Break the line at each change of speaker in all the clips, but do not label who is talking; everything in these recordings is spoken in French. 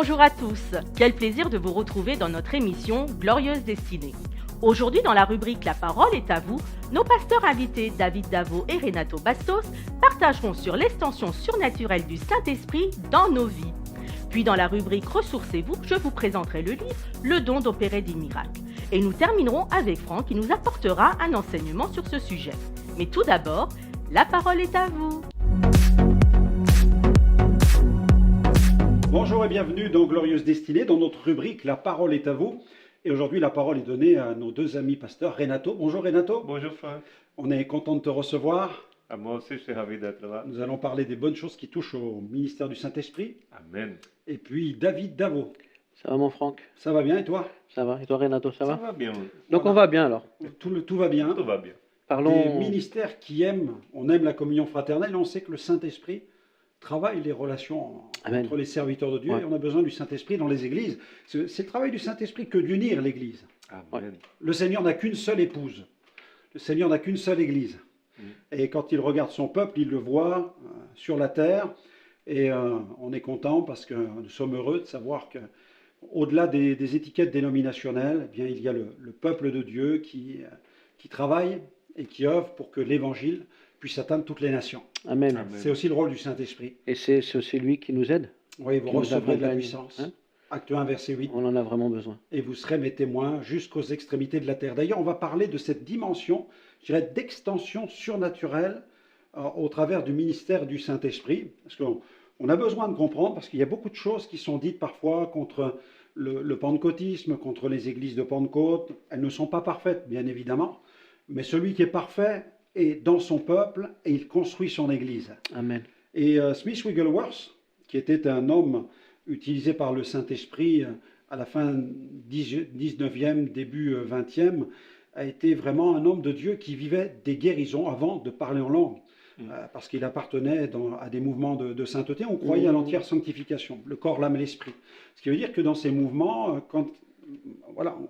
Bonjour à tous, quel plaisir de vous retrouver dans notre émission Glorieuse Destinée. Aujourd'hui, dans la rubrique La parole est à vous, nos pasteurs invités David Davo et Renato Bastos partageront sur l'extension surnaturelle du Saint-Esprit dans nos vies. Puis dans la rubrique Ressourcez-vous, je vous présenterai le livre Le don d'opérer des miracles. Et nous terminerons avec Franck qui nous apportera un enseignement sur ce sujet. Mais tout d'abord, la parole est à vous.
Bonjour et bienvenue dans Glorieuse Destinée, dans notre rubrique La parole est à vous. Et aujourd'hui, la parole est donnée à nos deux amis pasteurs, Renato. Bonjour Renato.
Bonjour Franck.
On est content de te recevoir.
Moi aussi, je suis ravi d'être là.
Nous allons parler des bonnes choses qui touchent au ministère du Saint-Esprit.
Amen.
Et puis David Davo.
Ça va mon Franck?
Ça va bien et toi?
Ça va. Et toi Renato, ça va?
Ça va bien.
Donc on va bien alors.
Tout va bien.
Tout va bien.
Parlons.
Des ministères qui aiment, on aime la communion fraternelle, on sait que le Saint-Esprit travaille les relations
Amen.
entre les serviteurs de Dieu
Ouais.
et on a besoin du Saint-Esprit dans les églises. C'est le travail du Saint-Esprit que d'unir l'église.
Amen.
Le Seigneur n'a qu'une seule épouse. Le Seigneur n'a qu'une seule église. Et quand il regarde son peuple, il le voit sur la terre. Et on est content parce que nous sommes heureux de savoir que, au-delà des étiquettes dénominationnelles, eh bien, il y a le peuple de Dieu qui travaille et qui œuvre pour que l'évangile puisse atteindre toutes les nations.
Amen.
Amen.
C'est aussi le rôle du Saint-Esprit.
Et c'est aussi lui qui nous aide.
Oui, vous
Qui nous
recevrez de la
accompagne,
puissance.
hein.
Acte 1, verset 8.
On en a vraiment besoin.
Et vous serez mes témoins jusqu'aux extrémités de la terre. D'ailleurs, on va parler de cette dimension, je dirais, d'extension surnaturelle au travers du ministère du Saint-Esprit. Parce qu'on a besoin de comprendre, parce qu'il y a beaucoup de choses qui sont dites parfois contre le pentecôtisme, contre les églises de Pentecôte. Elles ne sont pas parfaites, bien évidemment. Mais celui qui est parfait est dans son peuple et il construit son église.
Amen.
Et Smith Wigglesworth, qui était un homme utilisé par le Saint-Esprit à la fin 19e, début 20e, a été vraiment un homme de Dieu qui vivait des guérisons avant de parler en langue, parce qu'il appartenait à des mouvements de sainteté. On croyait à l'entière sanctification, le corps, l'âme et l'esprit. Ce qui veut dire que dans ces mouvements,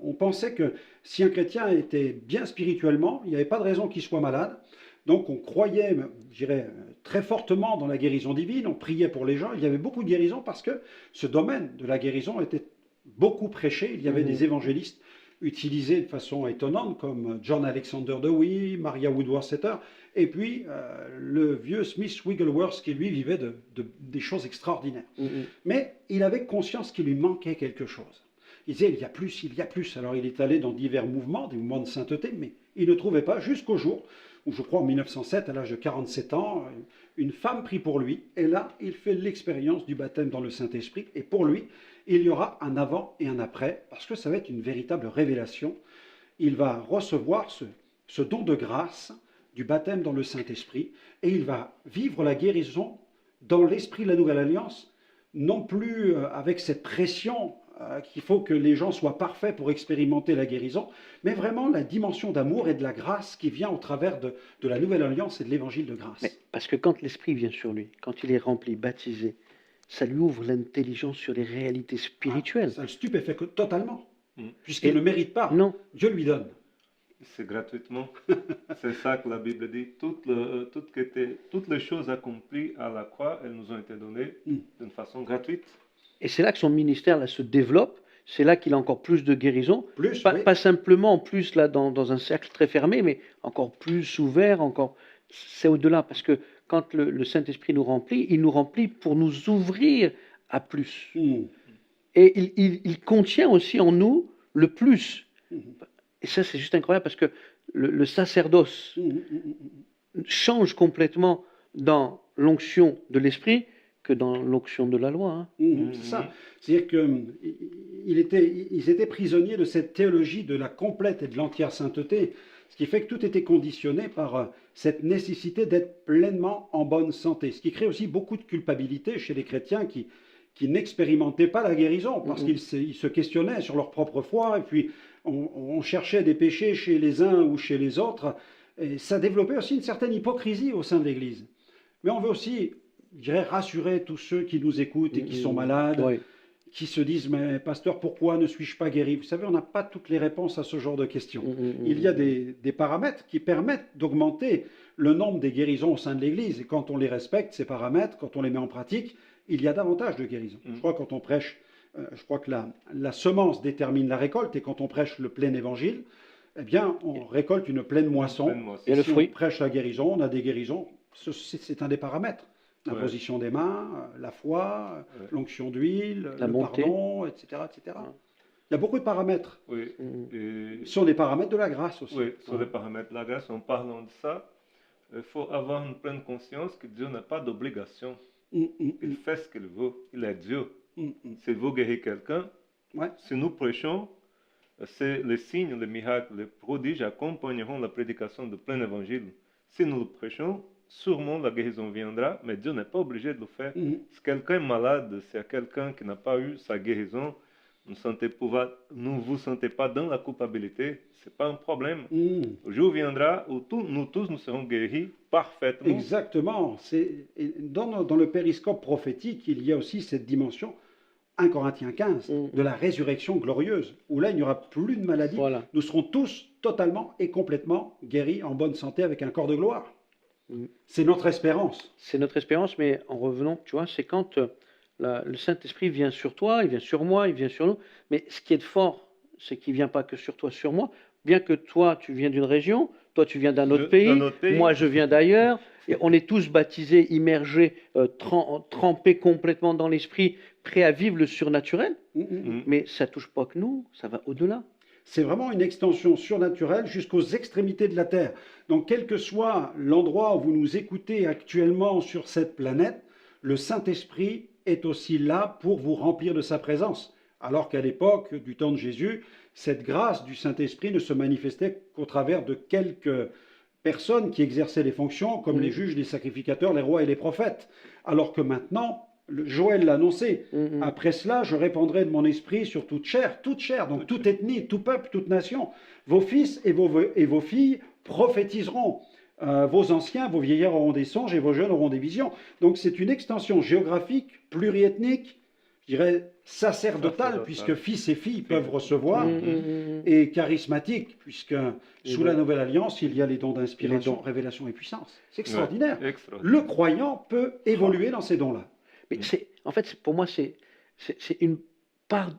on pensait que si un chrétien était bien spirituellement, il n'y avait pas de raison qu'il soit malade. Donc on croyait, je dirais, très fortement dans la guérison divine, on priait pour les gens, il y avait beaucoup de guérisons parce que ce domaine de la guérison était beaucoup prêché, il y avait des évangélistes utilisés de façon étonnante comme John Alexander Dowie, Maria Woodworth-Setter, et puis le vieux Smith Wigglesworth qui lui vivait des choses extraordinaires. Mais il avait conscience qu'il lui manquait quelque chose. Il disait, il y a plus, il y a plus. Alors il est allé dans divers mouvements, des mouvements de sainteté, mais il ne trouvait pas jusqu'au jour où, je crois en 1907, à l'âge de 47 ans, une femme prie pour lui. Et là, il fait l'expérience du baptême dans le Saint-Esprit. Et pour lui, il y aura un avant et un après, parce que ça va être une véritable révélation. Il va recevoir ce don de grâce du baptême dans le Saint-Esprit, et il va vivre la guérison dans l'esprit de la Nouvelle Alliance, non plus avec cette pression qu'il faut que les gens soient parfaits pour expérimenter la guérison, mais vraiment la dimension d'amour et de la grâce qui vient au travers de la Nouvelle Alliance et de l'Évangile de grâce.
Mais parce que quand l'Esprit vient sur lui, quand il est rempli, baptisé, ça lui ouvre l'intelligence sur les réalités spirituelles.
Ça le stupéfait totalement, puisqu'il ne mérite pas.
Non.
Dieu lui donne.
C'est gratuitement. C'est ça que la Bible dit. Toutes les choses accomplies à la croix, elles nous ont été données d'une façon gratuite.
Et c'est là que son ministère là, se développe. C'est là qu'il a encore plus de guérison.
Plus,
Pas,
oui.
pas simplement en plus là dans un cercle très fermé, mais encore plus ouvert, encore. C'est au-delà, parce que quand le Saint-Esprit nous remplit, il nous remplit pour nous ouvrir à plus. Et il contient aussi en nous le plus. Et ça, c'est juste incroyable, parce que le sacerdoce change complètement dans l'onction de l'Esprit que dans l'onction de la loi.
C'est ça. C'est-à-dire qu'ils étaient prisonniers de cette théologie de la complète et de l'entière sainteté, ce qui fait que tout était conditionné par cette nécessité d'être pleinement en bonne santé, ce qui crée aussi beaucoup de culpabilité chez les chrétiens qui n'expérimentaient pas la guérison, parce qu'ils se questionnaient sur leur propre foi, et puis on cherchait des péchés chez les uns ou chez les autres, et ça développait aussi une certaine hypocrisie au sein de l'Église. Mais on veut aussi, je dirais, rassurer tous ceux qui nous écoutent et qui sont malades,
Oui.
qui se disent « Mais pasteur, pourquoi ne suis-je pas guéri ?» Vous savez, on n'a pas toutes les réponses à ce genre de questions. Il y a des paramètres qui permettent d'augmenter le nombre des guérisons au sein de l'Église. Et quand on les respecte, ces paramètres, quand on les met en pratique, il y a davantage de guérisons. Je crois que quand on prêche je crois que la semence détermine la récolte, et quand on prêche le plein évangile, eh bien, on récolte une pleine moisson.
Pleine moisson.
Et le
Si
fruit.
on prêche la guérison, on a des guérisons. C'est un des paramètres. L'imposition des mains, la foi, l'onction d'huile,
La
le
bonté.
pardon, etc., etc. Il y a beaucoup de paramètres.
Oui. Et-
Ce sont des paramètres de la grâce aussi.
oui, sur les paramètres de la grâce, en parlant de ça, il faut avoir une pleine conscience que Dieu n'a pas d'obligation. Il fait ce qu'il veut. Il est Dieu. S'il veut guérir quelqu'un,
Ouais.
si nous prêchons, c'est les signes, les miracles, les prodiges accompagneront la prédication de plein évangile. Si nous le prêchons, sûrement la guérison viendra, mais Dieu n'est pas obligé de le faire. Si quelqu'un est malade, s'il y a quelqu'un qui n'a pas eu sa guérison, ne vous sentez pas dans la culpabilité, ce n'est pas un problème. Le jour viendra où nous tous nous serons guéris parfaitement.
Exactement. Et dans le périscope prophétique, il y a aussi cette dimension, 1 Corinthiens 15, de la résurrection glorieuse, où là, il n'y aura plus de maladie.
Voilà.
Nous serons tous totalement et complètement guéris, en bonne santé, avec un corps de gloire. C'est notre espérance.
C'est notre espérance, mais en revenant, tu vois, c'est quand le Saint-Esprit vient sur toi, il vient sur moi, il vient sur nous. Mais ce qui est de fort, c'est qu'il ne vient pas que sur toi, sur moi. Bien que toi, tu viens d'une région, toi, tu viens d'un autre pays, moi, je viens d'ailleurs. Et on est tous baptisés, immergés, trempés complètement dans l'Esprit, prêts à vivre le surnaturel. Mais ça ne touche pas que nous, ça va au-delà.
C'est vraiment une extension surnaturelle jusqu'aux extrémités de la Terre. Donc, quel que soit l'endroit où vous nous écoutez actuellement sur cette planète, le Saint-Esprit est aussi là pour vous remplir de sa présence. Alors qu'à l'époque du temps de Jésus, cette grâce du Saint-Esprit ne se manifestait qu'au travers de quelques personnes qui exerçaient les fonctions, comme les juges, les sacrificateurs, les rois et les prophètes. Alors que maintenant, Joël l'a annoncé, après cela, je répandrai de mon esprit sur toute chair, donc toute ethnie, tout peuple, toute nation. Vos fils et vos filles prophétiseront. Vos anciens, vos vieillards auront des songes et vos jeunes auront des visions. Donc c'est une extension géographique, pluriethnique, je dirais sacerdotale, puisque fils et filles peuvent recevoir, et charismatique, puisque sous la nouvelle alliance, il y a les dons d'inspiration, révélation et puissance. C'est extraordinaire. Le croyant peut évoluer dans ces dons-là.
Mais en fait, pour moi, c'est une part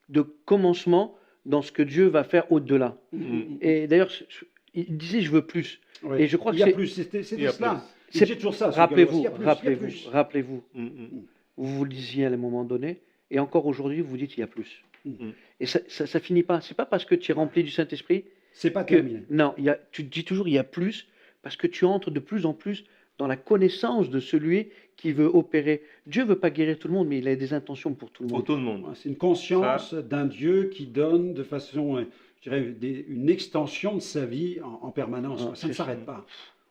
de commencement dans ce que Dieu va faire au-delà. Et d'ailleurs, il disait, je veux plus.
Oui.
Et je crois
il
que
y a
c'est...
plus, c'était
Il y a
cela.
plus.
C'est toujours ça.
Rappelez-vous,
rappelez-vous.
rappelez-vous. Vous le disiez à un moment donné, et encore aujourd'hui, vous dites, il y a plus. Et ça finit pas. C'est pas parce que tu es rempli du Saint-Esprit
C'est pas
que...
terminé.
Non, tu te dis toujours, il y a plus, parce que tu entres de plus en plus dans la connaissance de celui qui veut opérer. Dieu veut pas guérir tout le monde, mais il a des intentions pour tout le monde.
Pour tout le monde.
C'est une conscience d'un Dieu qui donne de façon, je dirais, une extension de sa vie en permanence. Ça ne s'arrête pas.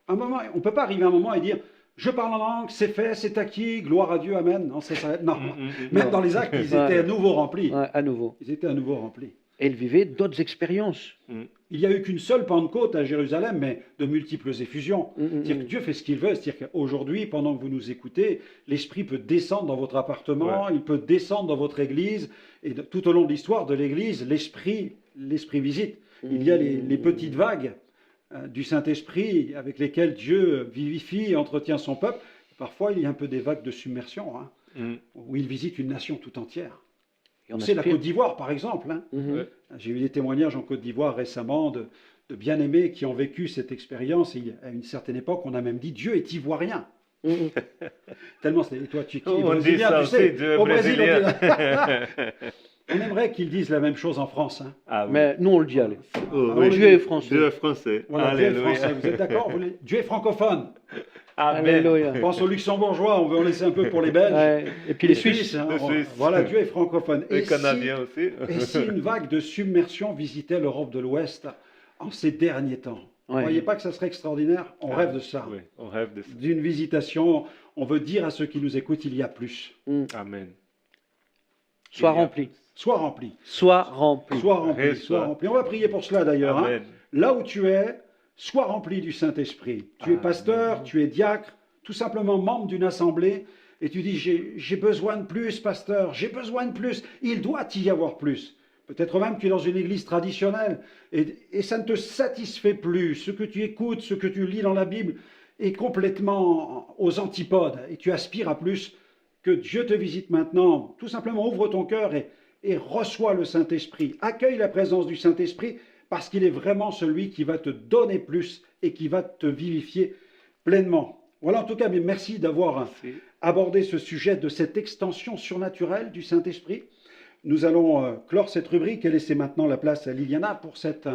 Un moment, on ne peut pas arriver à un moment et dire je parle en langue, c'est fait, c'est acquis, gloire à Dieu, amen. Non, ça s'arrête. Non. Même dans les actes, ils étaient à nouveau remplis.
Ouais, à nouveau.
Ils étaient à nouveau remplis.
Et il vivait d'autres expériences.
Il n'y a eu qu'une seule Pentecôte à Jérusalem, mais de multiples effusions. C'est-à-dire que Dieu fait ce qu'il veut. C'est-à-dire qu'aujourd'hui, pendant que vous nous écoutez, l'Esprit peut descendre dans votre appartement, il peut descendre dans votre église. Et tout au long de l'histoire de l'église, l'Esprit visite. Il y a les petites vagues du Saint-Esprit avec lesquelles Dieu vivifie et entretient son peuple. Parfois, il y a un peu des vagues de submersion, où il visite une nation tout entière. C'est la Côte d'Ivoire, par exemple. J'ai eu des témoignages en Côte d'Ivoire récemment de bien-aimés qui ont vécu cette expérience. Et à une certaine époque, on a même dit Dieu est ivoirien. Tellement c'était. Et toi, tu es brésilien, tu sais.
Dieu est
Au Brésil,
brésilien.
on aimerait qu'ils disent la même chose en France.
Mais nous, on le dit, allez.
Oui.
Dieu est français.
Dieu est français.
Voilà, Dieu est français. Vous êtes d'accord? Dieu est francophone.
Alléluia.
On pense aux Luxembourgeois, on veut en laisser un peu pour les Belges.
Et puis les Suisses.
Les Suisses. Voilà, Dieu est francophone.
Les Canadiens aussi.
Et si une vague de submersion visitait l'Europe de l'Ouest en ces derniers temps, vous ne voyez pas que ça serait extraordinaire? On rêve de ça.
Oui, on rêve de ça.
D'une visitation, on veut dire à ceux qui nous écoutent, il y a plus.
Amen.
Sois rempli.
Sois rempli.
Sois rempli.
Sois rempli. Sois rempli. On va prier pour cela d'ailleurs. Là où tu es, sois rempli du Saint-Esprit. Tu es pasteur, tu es diacre, tout simplement membre d'une assemblée, et tu dis j'ai besoin de plus, pasteur, j'ai besoin de plus. Il doit y avoir plus. Peut-être même que tu es dans une église traditionnelle et ça ne te satisfait plus. Ce que tu écoutes, ce que tu lis dans la Bible est complètement aux antipodes et tu aspires à plus. que Dieu te visite maintenant. Tout simplement, ouvre ton cœur et reçois le Saint-Esprit. Accueille la présence du Saint-Esprit parce qu'il est vraiment celui qui va te donner plus et qui va te vivifier pleinement. Voilà, en tout cas, mais merci d'avoir abordé ce sujet de cette extension surnaturelle du Saint-Esprit. Nous allons clore cette rubrique et laisser maintenant la place à Liliana pour cette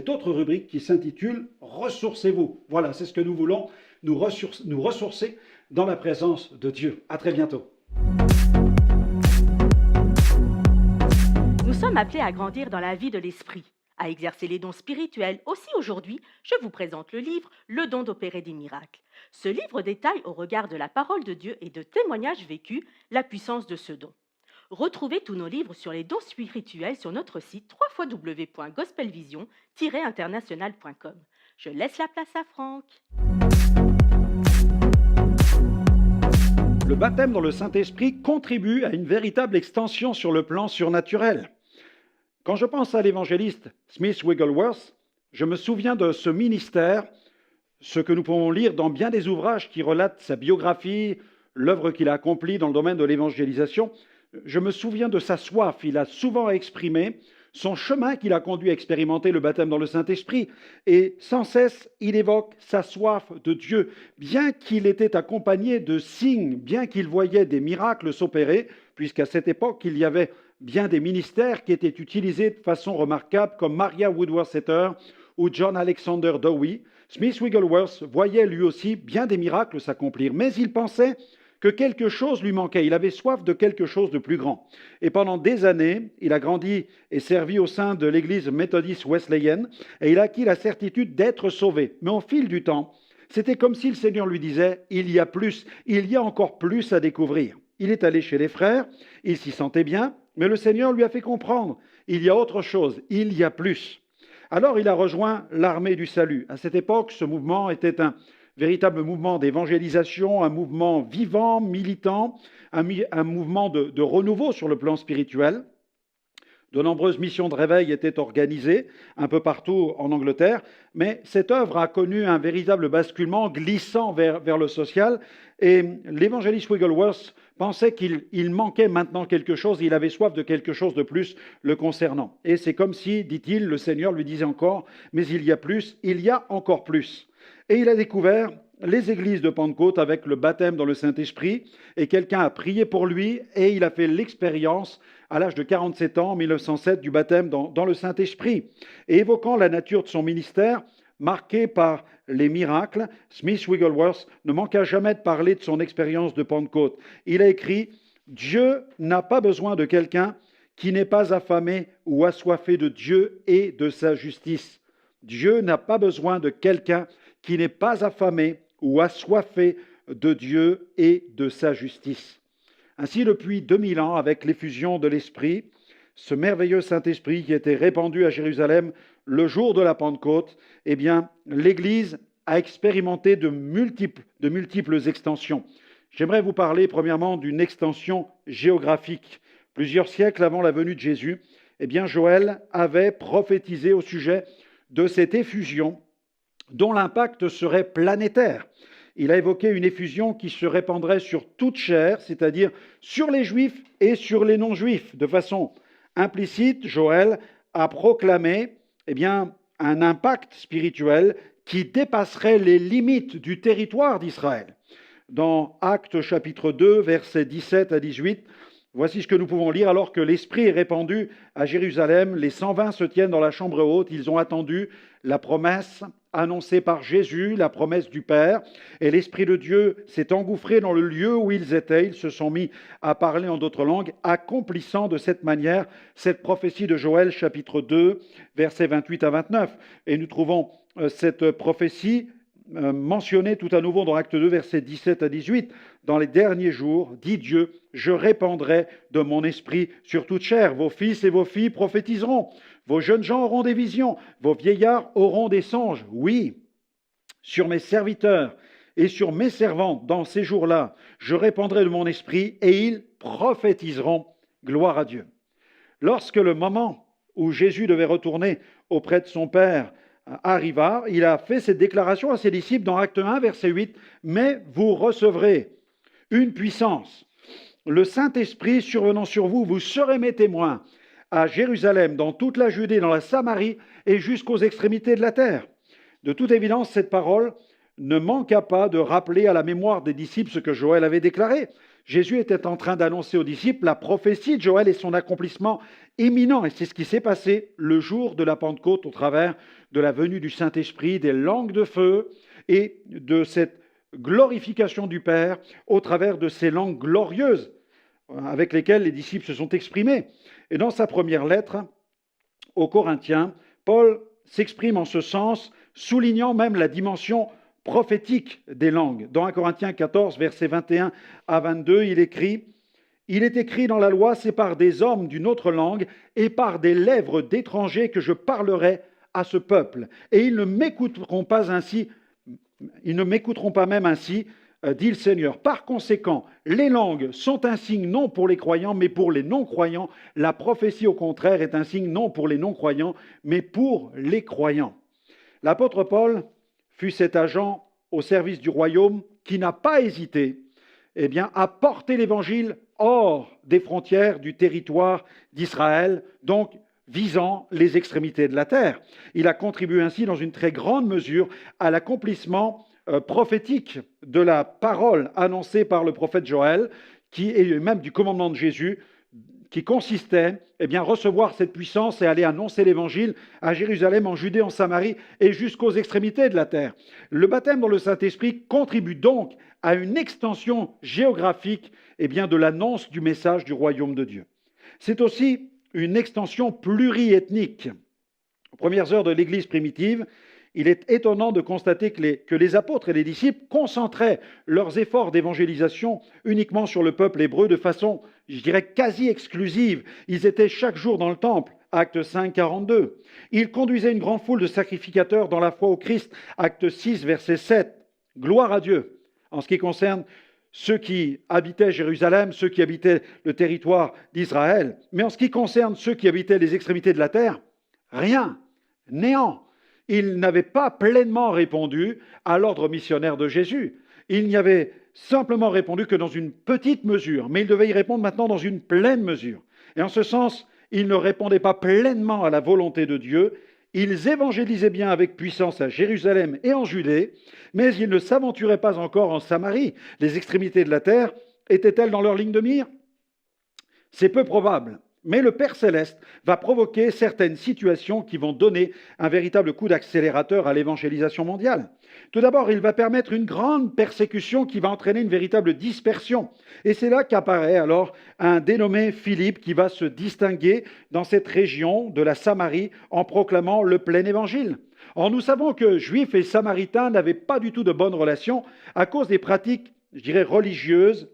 autre rubrique qui s'intitule « Ressourcez-vous ». Voilà, c'est ce que nous voulons, nous ressourcer dans la présence de Dieu. À très bientôt.
Nous sommes appelés à grandir dans la vie de l'esprit, à exercer les dons spirituels. Aussi aujourd'hui, je vous présente le livre « Le don d'opérer des miracles ». Ce livre détaille au regard de la parole de Dieu et de témoignages vécus la puissance de ce don. Retrouvez tous nos livres sur les dons spirituels sur notre site www.gospelvision-international.com. Je laisse la place à Franck.
Le baptême dans le Saint-Esprit contribue à une véritable extension sur le plan surnaturel. Quand je pense à l'évangéliste Smith Wigglesworth, je me souviens de ce ministère, ce que nous pouvons lire dans bien des ouvrages qui relatent sa biographie, l'œuvre qu'il a accomplie dans le domaine de l'évangélisation. Je me souviens de sa soif. Il a souvent exprimé son chemin qui l'a conduit à expérimenter le baptême dans le Saint-Esprit. Et sans cesse, il évoque sa soif de Dieu. Bien qu'il était accompagné de signes, bien qu'il voyait des miracles s'opérer, puisqu'à cette époque, il y avait bien des ministères qui étaient utilisés de façon remarquable, comme Maria Woodworth-Etter ou John Alexander Dowie, Smith Wigglesworth voyait lui aussi bien des miracles s'accomplir. Mais il pensait que quelque chose lui manquait. Il avait soif de quelque chose de plus grand. Et pendant des années, il a grandi et servi au sein de l'église méthodiste wesleyenne et il a acquis la certitude d'être sauvé. Mais au fil du temps, c'était comme si le Seigneur lui disait « il y a plus, il y a encore plus à découvrir ». Il est allé chez les frères, il s'y sentait bien, mais le Seigneur lui a fait comprendre « il y a autre chose, il y a plus ». Alors il a rejoint l'armée du salut. À cette époque, ce mouvement était un véritable mouvement d'évangélisation, un mouvement vivant, militant, un mouvement de renouveau sur le plan spirituel. De nombreuses missions de réveil étaient organisées un peu partout en Angleterre, mais cette œuvre a connu un véritable basculement glissant vers le social, et l'évangéliste Wigglesworth pensait qu'il manquait maintenant quelque chose, il avait soif de quelque chose de plus le concernant. Et c'est comme si, dit-il, le Seigneur lui disait encore « mais il y a plus, il y a encore plus ». Et il a découvert les églises de Pentecôte avec le baptême dans le Saint-Esprit, et quelqu'un a prié pour lui, et il a fait l'expérience à l'âge de 47 ans, en 1907, du baptême dans le Saint-Esprit. Et évoquant la nature de son ministère, marqué par les miracles, Smith Wigglesworth ne manqua jamais de parler de son expérience de Pentecôte. Il a écrit « Dieu n'a pas besoin de quelqu'un qui n'est pas affamé ou assoiffé de Dieu et de sa justice. Dieu n'a pas besoin de quelqu'un qui n'est pas affamé ou assoiffé de Dieu et de sa justice. » Ainsi, depuis 2000 ans, avec l'effusion de l'Esprit, ce merveilleux Saint-Esprit qui était répandu à Jérusalem le jour de la Pentecôte, eh bien, l'Église a expérimenté de multiples extensions. J'aimerais vous parler premièrement d'une extension géographique. Plusieurs siècles avant la venue de Jésus, eh bien, Joël avait prophétisé au sujet de cette effusion dont l'impact serait planétaire. Il a évoqué une effusion qui se répandrait sur toute chair, c'est-à-dire sur les Juifs et sur les non-Juifs. De façon implicite, Joël a proclamé un impact spirituel qui dépasserait les limites du territoire d'Israël. Dans Actes chapitre 2, versets 17 à 18, voici ce que nous pouvons lire. Alors que l'Esprit est répandu à Jérusalem, les 120 se tiennent dans la chambre haute. Ils ont attendu la promesse annoncée par Jésus, la promesse du Père. Et l'Esprit de Dieu s'est engouffré dans le lieu où ils étaient. Ils se sont mis à parler en d'autres langues, accomplissant de cette manière cette prophétie de Joël, chapitre 2, versets 28 à 29. Et nous trouvons cette prophétie mentionnée tout à nouveau dans Acte 2, versets 17 à 18. Dans les derniers jours, dit Dieu, je répandrai de mon esprit sur toute chair. Vos fils et vos filles prophétiseront. Vos jeunes gens auront des visions. Vos vieillards auront des songes. Oui, sur mes serviteurs et sur mes servantes, dans ces jours-là, je répandrai de mon esprit et ils prophétiseront. Gloire à Dieu. Lorsque le moment où Jésus devait retourner auprès de son Père arriva, il a fait cette déclaration à ses disciples dans Acte 1, verset 8, « Mais vous recevrez une puissance le Saint-Esprit survenant sur vous, vous serez mes témoins à Jérusalem, dans toute la Judée, dans la Samarie et jusqu'aux extrémités de la terre. » De toute évidence, cette parole ne manqua pas de rappeler à la mémoire des disciples ce que Joël avait déclaré. Jésus était en train d'annoncer aux disciples la prophétie de Joël et son accomplissement imminent. Et c'est ce qui s'est passé le jour de la Pentecôte au travers de la venue du Saint-Esprit, des langues de feu et de cette glorification du Père au travers de ces langues glorieuses avec lesquelles les disciples se sont exprimés. Et dans sa première lettre aux Corinthiens, Paul s'exprime en ce sens, soulignant même la dimension prophétique des langues. Dans 1 Corinthiens 14, versets 21 à 22, il écrit « Il est écrit dans la loi, c'est par des hommes d'une autre langue et par des lèvres d'étrangers que je parlerai à ce peuple. Et ils ne m'écouteront pas même ainsi, dit le Seigneur. Par conséquent, les langues sont un signe non pour les croyants, mais pour les non-croyants. La prophétie, au contraire, est un signe non pour les non-croyants, mais pour les croyants. » L'apôtre Paul fut cet agent au service du royaume qui n'a pas hésité à porter l'évangile hors des frontières du territoire d'Israël, donc visant les extrémités de la terre. Il a contribué ainsi dans une très grande mesure à l'accomplissement prophétique de la parole annoncée par le prophète Joël, et même du commandement de Jésus, qui consistait recevoir cette puissance et aller annoncer l'évangile à Jérusalem, en Judée, en Samarie et jusqu'aux extrémités de la terre. Le baptême dans le Saint-Esprit contribue donc à une extension géographique de l'annonce du message du royaume de Dieu. C'est aussi une extension pluriethnique. Aux premières heures de l'Église primitive, il est étonnant de constater que les apôtres et les disciples concentraient leurs efforts d'évangélisation uniquement sur le peuple hébreu de façon, quasi exclusive. Ils étaient chaque jour dans le temple, acte 5, 42. Ils conduisaient une grande foule de sacrificateurs dans la foi au Christ, acte 6, verset 7. Gloire à Dieu. En ce qui concerne ceux qui habitaient Jérusalem, ceux qui habitaient le territoire d'Israël. Mais en ce qui concerne ceux qui habitaient les extrémités de la terre, rien, néant. Ils n'avaient pas pleinement répondu à l'ordre missionnaire de Jésus. Ils n'y avaient simplement répondu que dans une petite mesure, mais ils devaient y répondre maintenant dans une pleine mesure. Et en ce sens, ils ne répondaient pas pleinement à la volonté de Dieu. Ils évangélisaient bien avec puissance à Jérusalem et en Judée, mais ils ne s'aventuraient pas encore en Samarie. Les extrémités de la terre étaient-elles dans leur ligne de mire ? C'est peu probable. Mais le Père Céleste va provoquer certaines situations qui vont donner un véritable coup d'accélérateur à l'évangélisation mondiale. Tout d'abord, il va permettre une grande persécution qui va entraîner une véritable dispersion. Et c'est là qu'apparaît alors un dénommé Philippe qui va se distinguer dans cette région de la Samarie en proclamant le plein évangile. Or, nous savons que Juifs et Samaritains n'avaient pas du tout de bonnes relations à cause des pratiques, religieuses,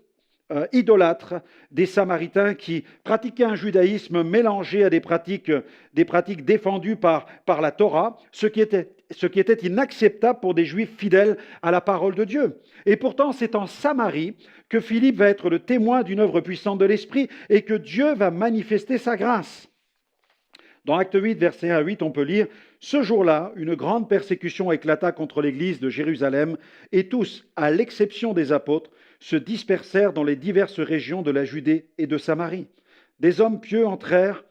idolâtres des Samaritains qui pratiquaient un judaïsme mélangé à des pratiques défendues par la Torah, ce qui était inacceptable pour des Juifs fidèles à la parole de Dieu. Et pourtant, c'est en Samarie que Philippe va être le témoin d'une œuvre puissante de l'Esprit et que Dieu va manifester sa grâce. Dans Acte 8, versets 1 à 8, on peut lire « Ce jour-là, une grande persécution éclata contre l'église de Jérusalem, et tous, à l'exception des apôtres, se dispersèrent dans les diverses régions de la Judée et de Samarie. Des hommes pieux enterrèrent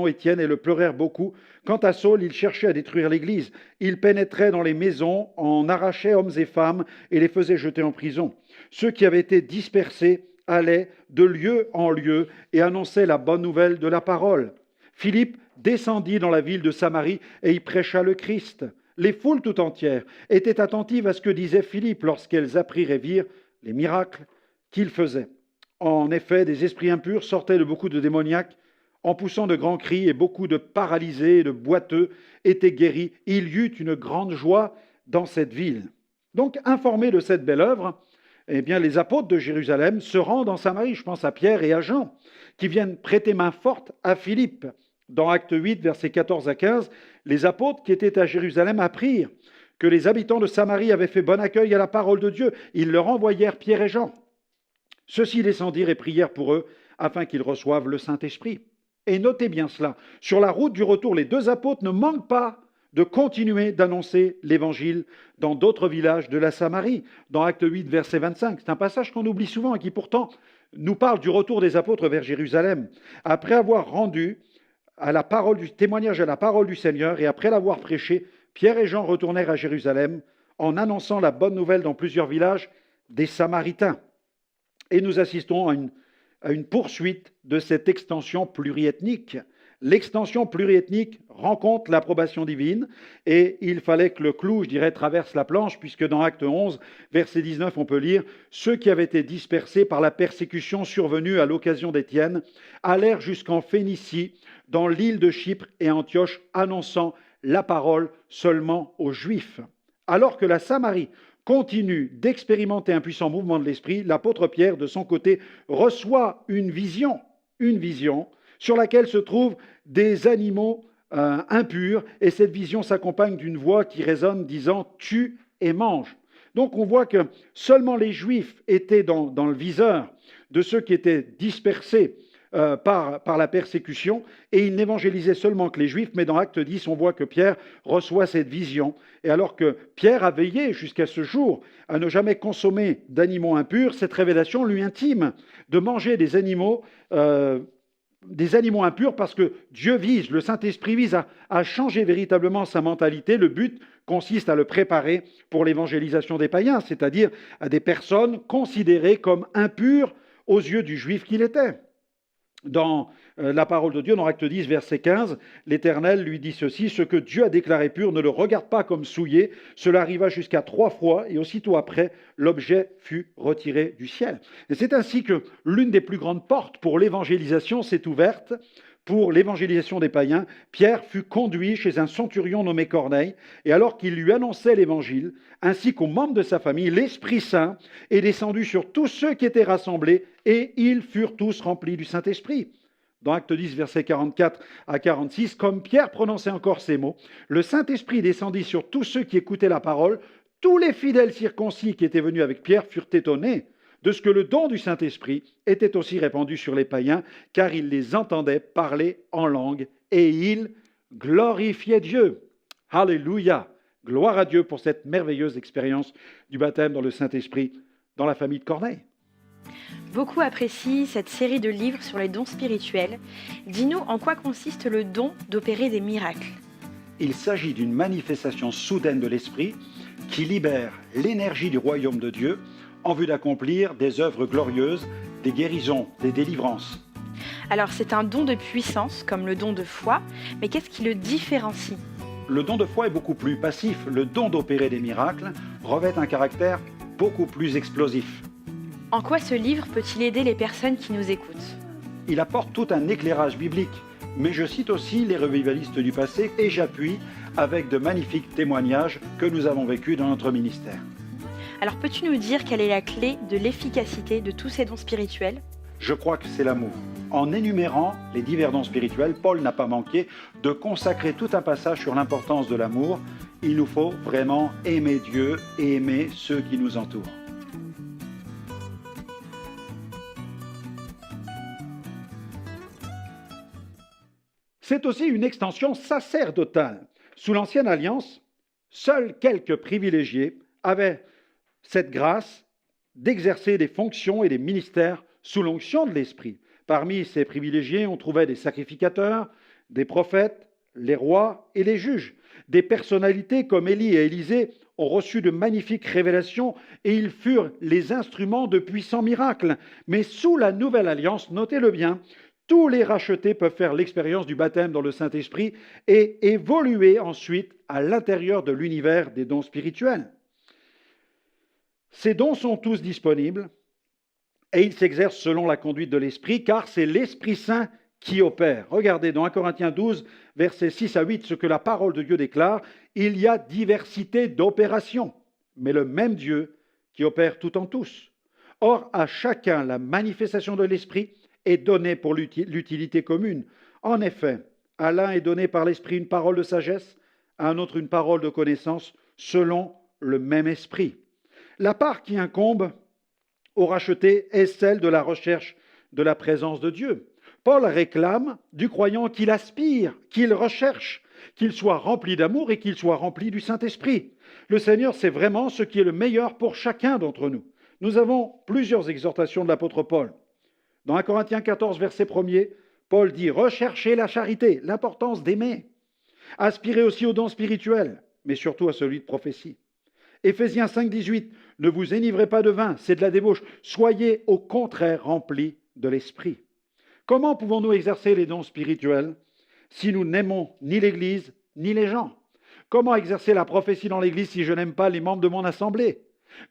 Étienne et le pleurèrent beaucoup. Quant à Saul, il cherchait à détruire l'église. Il pénétrait dans les maisons, en arrachait hommes et femmes et les faisait jeter en prison. Ceux qui avaient été dispersés allaient de lieu en lieu et annonçaient la bonne nouvelle de la parole. Philippe descendit dans la ville de Samarie et y prêcha le Christ. Les foules tout entières étaient attentives à ce que disait Philippe lorsqu'elles apprirent et virent les miracles qu'il faisait. En effet, des esprits impurs sortaient de beaucoup de démoniaques en poussant de grands cris, et beaucoup de paralysés et de boiteux étaient guéris. Il y eut une grande joie dans cette ville. Donc, informés de cette belle œuvre, les apôtres de Jérusalem se rendent en Samarie. Je pense à Pierre et à Jean, qui viennent prêter main forte à Philippe. Dans Acte 8, versets 14 à 15, les apôtres qui étaient à Jérusalem apprirent que les habitants de Samarie avaient fait bon accueil à la parole de Dieu. Ils leur envoyèrent Pierre et Jean. Ceux-ci descendirent et prièrent pour eux, afin qu'ils reçoivent le Saint-Esprit. Et notez bien cela, sur la route du retour, les deux apôtres ne manquent pas de continuer d'annoncer l'Évangile dans d'autres villages de la Samarie. Dans Acte 8, verset 25, c'est un passage qu'on oublie souvent et qui pourtant nous parle du retour des apôtres vers Jérusalem. Après avoir rendu témoignage à la parole du Seigneur et après l'avoir prêché, Pierre et Jean retournèrent à Jérusalem en annonçant la bonne nouvelle dans plusieurs villages des Samaritains. Et nous assistons à une poursuite de cette extension pluriethnique. L'extension pluriethnique rencontre l'approbation divine et il fallait que le clou, je dirais, traverse la planche, puisque dans Acte 11, verset 19, on peut lire « Ceux qui avaient été dispersés par la persécution survenue à l'occasion d'Étienne allèrent jusqu'en Phénicie, dans l'île de Chypre et à Antioche, annonçant la parole seulement aux Juifs. » Alors que la Samarie continue d'expérimenter un puissant mouvement de l'esprit, l'apôtre Pierre, de son côté, reçoit une vision sur laquelle se trouvent des animaux impurs, et cette vision s'accompagne d'une voix qui résonne disant « tue et mange ». Donc on voit que seulement les Juifs étaient dans le viseur de ceux qui étaient dispersés par la persécution, et il n'évangélisait seulement que les Juifs, mais dans Acte 10, on voit que Pierre reçoit cette vision, et alors que Pierre a veillé jusqu'à ce jour à ne jamais consommer d'animaux impurs, cette révélation lui intime de manger des animaux impurs, parce que Dieu vise, le Saint-Esprit vise à changer véritablement sa mentalité. Le but consiste à le préparer pour l'évangélisation des païens, c'est-à-dire à des personnes considérées comme impures aux yeux du Juif qu'il était. Dans la parole de Dieu, dans Acte 10, verset 15, l'Éternel lui dit ceci: « Ce que Dieu a déclaré pur, ne le regarde pas comme souillé. » Cela arriva jusqu'à 3 fois, et aussitôt après, l'objet fut retiré du ciel. Et c'est ainsi que l'une des plus grandes portes pour l'évangélisation s'est ouverte. Pour l'évangélisation des païens, Pierre fut conduit chez un centurion nommé Corneille, et alors qu'il lui annonçait l'évangile, ainsi qu'aux membres de sa famille, l'Esprit Saint est descendu sur tous ceux qui étaient rassemblés, et ils furent tous remplis du Saint-Esprit. Dans Acte 10, versets 44 à 46, comme Pierre prononçait encore ces mots, le Saint-Esprit descendit sur tous ceux qui écoutaient la parole. Tous les fidèles circoncis qui étaient venus avec Pierre furent étonnés de ce que le don du Saint-Esprit était aussi répandu sur les païens, car ils les entendaient parler en langue, et ils glorifiaient Dieu. Alléluia! Gloire à Dieu pour cette merveilleuse expérience du baptême dans le Saint-Esprit dans la famille de Corneille.
Beaucoup apprécient cette série de livres sur les dons spirituels. Dis-nous en quoi consiste le don d'opérer des miracles.
Il s'agit d'une manifestation soudaine de l'Esprit qui libère l'énergie du royaume de Dieu en vue d'accomplir des œuvres glorieuses, des guérisons, des délivrances.
Alors c'est un don de puissance, comme le don de foi, mais qu'est-ce qui le différencie ?
Le don de foi est beaucoup plus passif. Le don d'opérer des miracles revêt un caractère beaucoup plus explosif.
En quoi ce livre peut-il aider les personnes qui nous écoutent ?
Il apporte tout un éclairage biblique, mais je cite aussi les revivalistes du passé et j'appuie avec de magnifiques témoignages que nous avons vécus dans notre ministère.
Alors peux-tu nous dire quelle est la clé de l'efficacité de tous ces dons spirituels ?
Je crois que c'est l'amour. En énumérant les divers dons spirituels, Paul n'a pas manqué de consacrer tout un passage sur l'importance de l'amour. Il nous faut vraiment aimer Dieu et aimer ceux qui nous entourent. C'est aussi une extension sacerdotale. Sous l'Ancienne Alliance, seuls quelques privilégiés avaient cette grâce d'exercer des fonctions et des ministères sous l'onction de l'Esprit. Parmi ces privilégiés, on trouvait des sacrificateurs, des prophètes, les rois et les juges. Des personnalités comme Élie et Élisée ont reçu de magnifiques révélations et ils furent les instruments de puissants miracles. Mais sous la Nouvelle Alliance, notez-le bien, tous les rachetés peuvent faire l'expérience du baptême dans le Saint-Esprit et évoluer ensuite à l'intérieur de l'univers des dons spirituels. Ces dons sont tous disponibles et ils s'exercent selon la conduite de l'Esprit, car c'est l'Esprit Saint qui opère. Regardez dans 1 Corinthiens 12, versets 6 à 8, ce que la parole de Dieu déclare. Il y a diversité d'opérations, mais le même Dieu qui opère tout en tous. Or, à chacun, la manifestation de l'Esprit est donnée pour l'utilité commune. En effet, à l'un est donné par l'Esprit une parole de sagesse, à un autre une parole de connaissance, selon le même Esprit. La part qui incombe aux rachetés est celle de la recherche de la présence de Dieu. Paul réclame du croyant qu'il aspire, qu'il recherche, qu'il soit rempli d'amour et qu'il soit rempli du Saint-Esprit. Le Seigneur sait vraiment ce qui est le meilleur pour chacun d'entre nous. Nous avons plusieurs exhortations de l'apôtre Paul. Dans 1 Corinthiens 14, verset 1er, Paul dit « Recherchez la charité, l'importance d'aimer. Aspirez aussi aux dons spirituels, mais surtout à celui de prophétie. » Éphésiens 5, 18, « Ne vous enivrez pas de vin, c'est de la débauche. Soyez au contraire remplis de l'esprit. » Comment pouvons-nous exercer les dons spirituels si nous n'aimons ni l'Église ni les gens? Comment exercer la prophétie dans l'Église si je n'aime pas les membres de mon assemblée?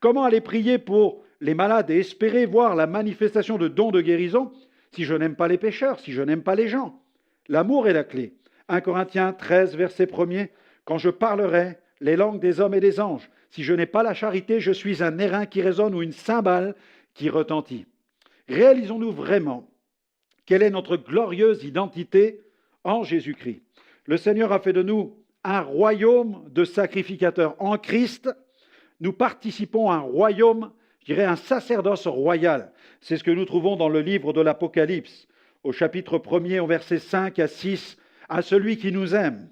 Comment aller prier pour les malades et espérer voir la manifestation de dons de guérison si je n'aime pas les pécheurs, si je n'aime pas les gens? L'amour est la clé. 1 Corinthiens 13, verset 1er, « Quand je parlerai les langues des hommes et des anges, si je n'ai pas la charité, je suis un airain qui résonne ou une cymbale qui retentit. » Réalisons-nous vraiment quelle est notre glorieuse identité en Jésus-Christ? Le Seigneur a fait de nous un royaume de sacrificateurs. En Christ, nous participons à un royaume, je dirais un sacerdoce royal. C'est ce que nous trouvons dans le livre de l'Apocalypse, au chapitre 1er, au verset 5 à 6, « À celui qui nous aime,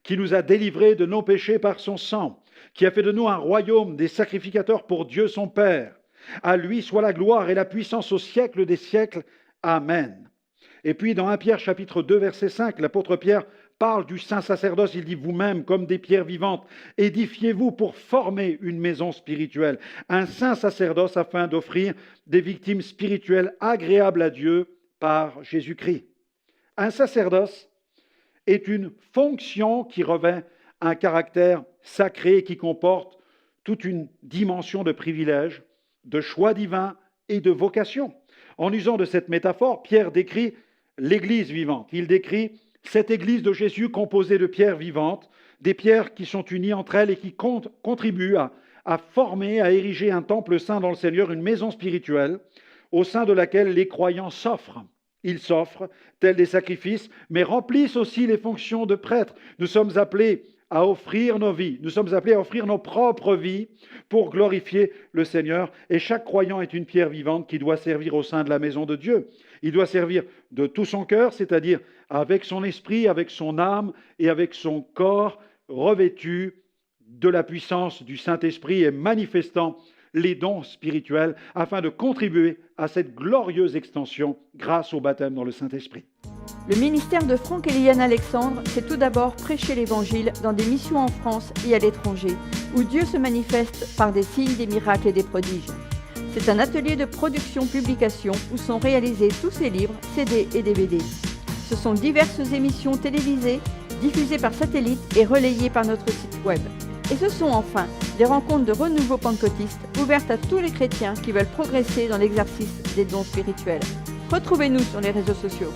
qui nous a délivrés de nos péchés par son sang, qui a fait de nous un royaume des sacrificateurs pour Dieu son Père. À lui soit la gloire et la puissance au siècle des siècles. Amen. » Et puis dans 1 Pierre chapitre 2 verset 5, l'apôtre Pierre parle du saint sacerdoce. Il dit « Vous-même, comme des pierres vivantes, édifiez-vous pour former une maison spirituelle, un saint sacerdoce afin d'offrir des victimes spirituelles agréables à Dieu par Jésus-Christ. » Un sacerdoce est une fonction qui revêt un caractère sacré et qui comporte toute une dimension de privilèges, de choix divins et de vocation. En usant de cette métaphore, Pierre décrit l'Église vivante. Il décrit cette Église de Jésus composée de pierres vivantes, des pierres qui sont unies entre elles et qui contribuent à former, à ériger un temple saint dans le Seigneur, une maison spirituelle au sein de laquelle les croyants s'offrent. Ils s'offrent, tels des sacrifices, mais remplissent aussi les fonctions de prêtres. Nous sommes appelés à offrir nos vies, nous sommes appelés à offrir nos propres vies pour glorifier le Seigneur. Et chaque croyant est une pierre vivante qui doit servir au sein de la maison de Dieu. Il doit servir de tout son cœur, c'est-à-dire avec son esprit, avec son âme et avec son corps, revêtu de la puissance du Saint-Esprit et manifestant les dons spirituels afin de contribuer à cette glorieuse extension grâce au baptême dans le Saint-Esprit.
Le ministère de Franck et Liliane Alexandre, c'est tout d'abord prêcher l'Évangile dans des missions en France et à l'étranger, où Dieu se manifeste par des signes, des miracles et des prodiges. C'est un atelier de production-publication où sont réalisés tous ces livres, CD et DVD. Ce sont diverses émissions télévisées, diffusées par satellite et relayées par notre site web. Et ce sont enfin des rencontres de renouveau pentecôtiste ouvertes à tous les chrétiens qui veulent progresser dans l'exercice des dons spirituels. Retrouvez-nous sur les réseaux sociaux.